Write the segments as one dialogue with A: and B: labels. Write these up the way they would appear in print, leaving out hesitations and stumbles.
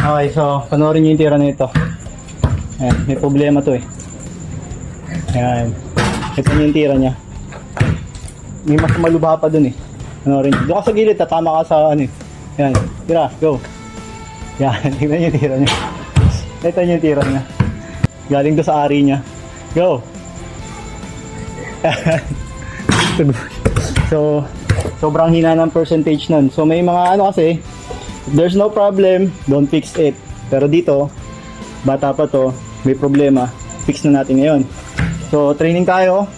A: Okay, so panoorin nyo yung tira nito. Ayan, may problema to eh. Ayan. Ito yung tira niya. May mas malubha pa dun eh. Panoorin nyo. Doon ka sa gilid, tatama ka sa ano eh. Ayan, tira, go. Ayan, tignan nyo yung tira niya. Ito yung tira niya. Galing doon sa ari niya. Go! So, sobrang hina ng percentage nun. So, may mga ano kasi, if there's no problem, don't fix it. Pero dito, bata pa to, may problema, fix na natin ngayon. So, training tayo.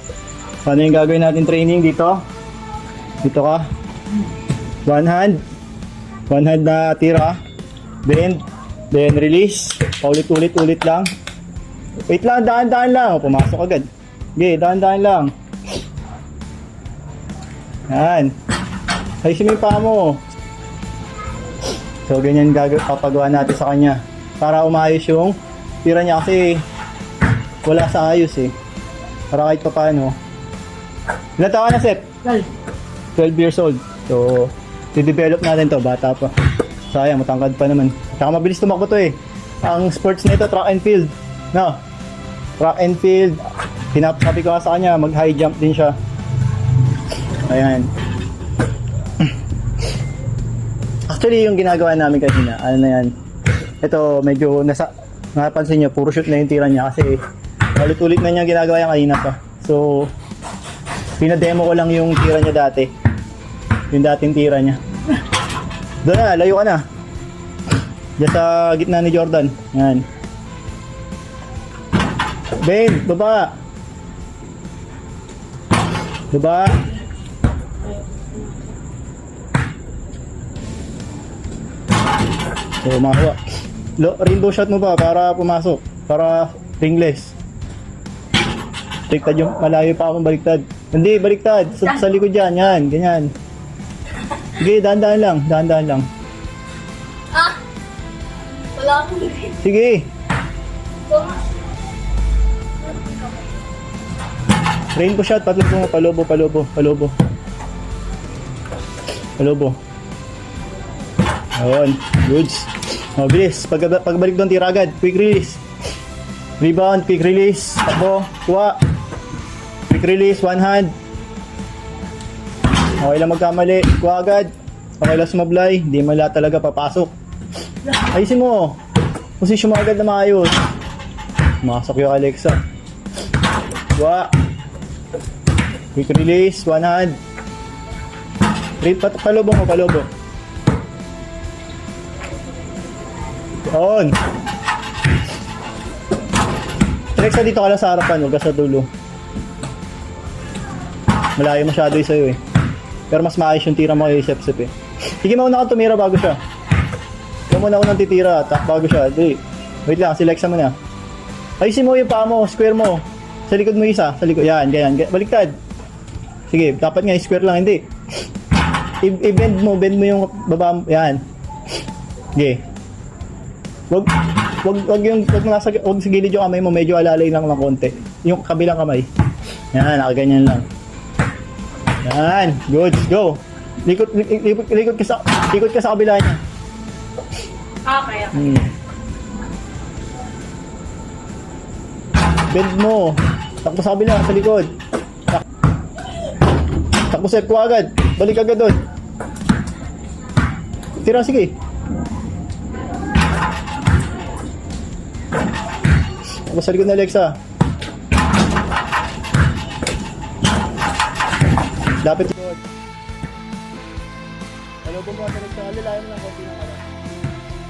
A: Paano yung gagawin natin training dito? Dito ka. One hand na tira. Bend. Then release. Paulit-ulit lang. Wait lang, daan-daan lang. Pumasok agad. Okay, daan-daan lang. Yan. Ayusin mo yung paa mo. So, ganyan papagawa natin sa kanya. Para umayos yung tira niya kasi wala sa ayos eh. Para kahit pa paano. Ilan taon na, Sep? 12 years old. So, i-develop natin to. Bata pa. Sayang, matangkad pa naman. Saka mabilis tumakbo to eh. Ang sports nito, track and field. No? Track and field. Sabi ko nga sa kanya, mag-high jump din siya. Ayan. Actually, yung ginagawa namin kanina, ano na yan. Ito, medyo napansin nyo, puro shoot na yung tira niya kasi ulit-ulit na niya ginagawa yan kanina pa. So, pinademo ko lang yung tira niya dati. Yung dating tira niya. Doon na, layo ka na. Diyan sa gitna ni Jordan. Yan. Ben, baba. Baba. So, makuha. Rainbow shot mo ba para pumasok? Para ringless. Baliktad yung malayo pa akong baliktad. Hindi, baliktad. Sa likod yan. Yan, ganyan. Sige, dahan-dahan lang. Dahan-dahan lang.
B: Ah! Wala akong green.
A: Sige. Rainbow shot. Patuloy mo. Palobo. Ayun. Goods. Bilis. Pagbalik doon, tira agad. Quick release. Rebound. Quick release. Takbo. Kuha. Quick release. One hand. Okay lang magkamali. Kuha agad. Okay lang sumablay. Hindi mala talaga papasok. Ayusin mo. Posisyon mo agad na maayos. Masok yung Alexa. Kuha. Quick release. One hand. Palobo mo. On. Alexa, dito ka lang sa harapan. Huwag ka sa dulo. Malayo masyado yung sa'yo eh. Pero mas maayos yung tira mo kay Sep eh. Sige, mauna ka tumira bago siya. Ikaw muna unang titira bago siya. Di. Wait lang, select mo na. Ayusin mo yung paa mo, square mo. Sa likod mo isa. Sa likod. Yan, ganyan. Baliktad. Sige, dapat nga square lang. Hindi. I-bend mo yung baba mo. Yan. Okay. Wag sa gilid yung kamay mo, medyo alalay lang ng konti. Yung kabilang kamay. Yan, nakaganyan lang. Yan, good, go. Likod ka sa kabila niya.
B: Okay.
A: Bend mo. Takbo sa kabila, sa likod. Takbo Sep ko agad. Balik agad doon. Tira, sige. Takbo sa likod na Alexa. Dapat likod. Hello po mga Alexa. Alilayan lang konti na kala.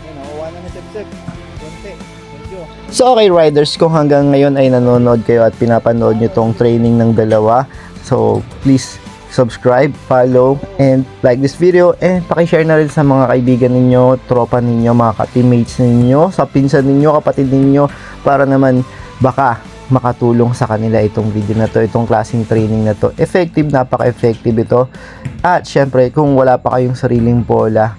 A: Ayan, nakuha na Sep. Konti. Medyo.
C: So okay riders, kung hanggang ngayon ay nanonood kayo at pinapanood nyo tong training ng dalawa, so please subscribe, follow, and like this video, and pakishare na rin sa mga kaibigan ninyo, tropa ninyo, mga ka-teammates ninyo, sa pinsan ninyo, kapatid ninyo, para naman baka makatulong sa kanila itong video na to, itong klaseng training na to. Effective, napaka-effective ito. At syempre, kung wala pa kayong sariling bola,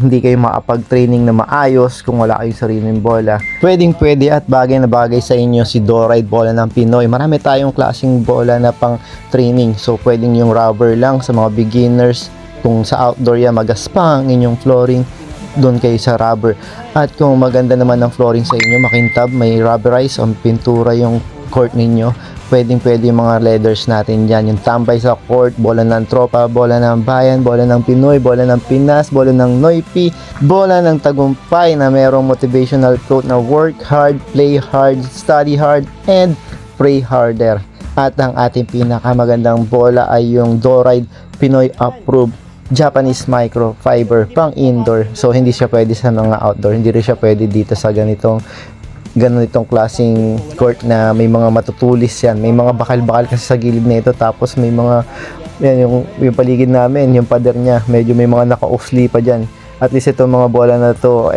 C: hindi kayo makapag-training na maayos kung wala kayong sariling bola, pwedeng-pwede at bagay na bagay sa inyo si Do-Ride Bola ng Pinoy. Marami tayong klaseng bola na pang training. So, pwedeng yung rubber lang sa mga beginners. Kung sa outdoor yan, magaspang inyong flooring. doon kayo sa rubber. At kung maganda naman ang flooring sa inyo, makintab, may rubberized ang pintura yung court ninyo, pwede yung mga leathers natin dyan, yung tambay sa court, bola ng tropa, bola ng bayan, bola ng Pinoy, bola ng Pinas, bola ng Noipi, bola ng tagumpay na merong motivational quote na work hard, play hard, study hard, and pray harder. At ang ating pinakamagandang bola ay yung Doride Pinoy approved Japanese microfiber pang indoor. So hindi siya pwede sa mga outdoor, hindi rin siya pwede dito sa ganitong klaseng court na may mga matutulis yan. May mga bakal-bakal kasi sa gilid nito, tapos may mga yan, yung paligid namin, yung pader niya, medyo may mga naka-off-sleeve pa dyan. At least itong mga bola na to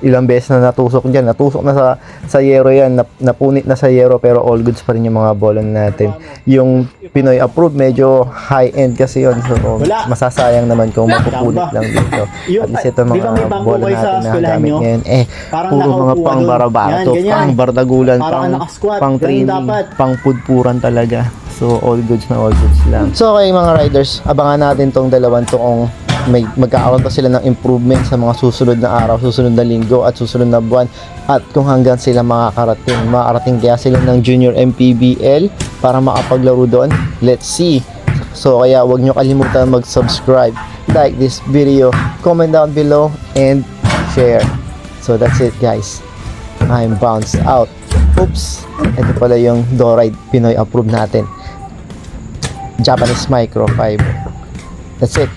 C: ilang beses na natusok dyan, natusok na sa yero yan, napunit na sa yero, pero all goods pa rin yung mga bola natin. Yung Pinoy approved, medyo high-end kasi yun, so masasayang naman kung mapupunit lang dito. At least itong mga bola natin na gamit ngayon, puro mga pang barabato, pang bardagulan, pang training, pang pudpuran talaga. So all goods lang. So okay mga riders, abangan natin tong dalawang toong magkakaroon pa sila ng improvement sa mga susunod na araw, susunod na linggo at susunod na buwan, at kung hanggang sila makakarating kaya sila ng Junior MPBL para makapaglaro doon. Let's see. So kaya huwag nyo kalimutan mag-subscribe, like this video, comment down below, and share. So that's it guys, I'm bounced out. Oops, ito pala yung Doride Pinoy approved natin, Japanese microfiber. That's it,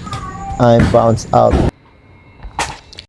C: I'm bounced out.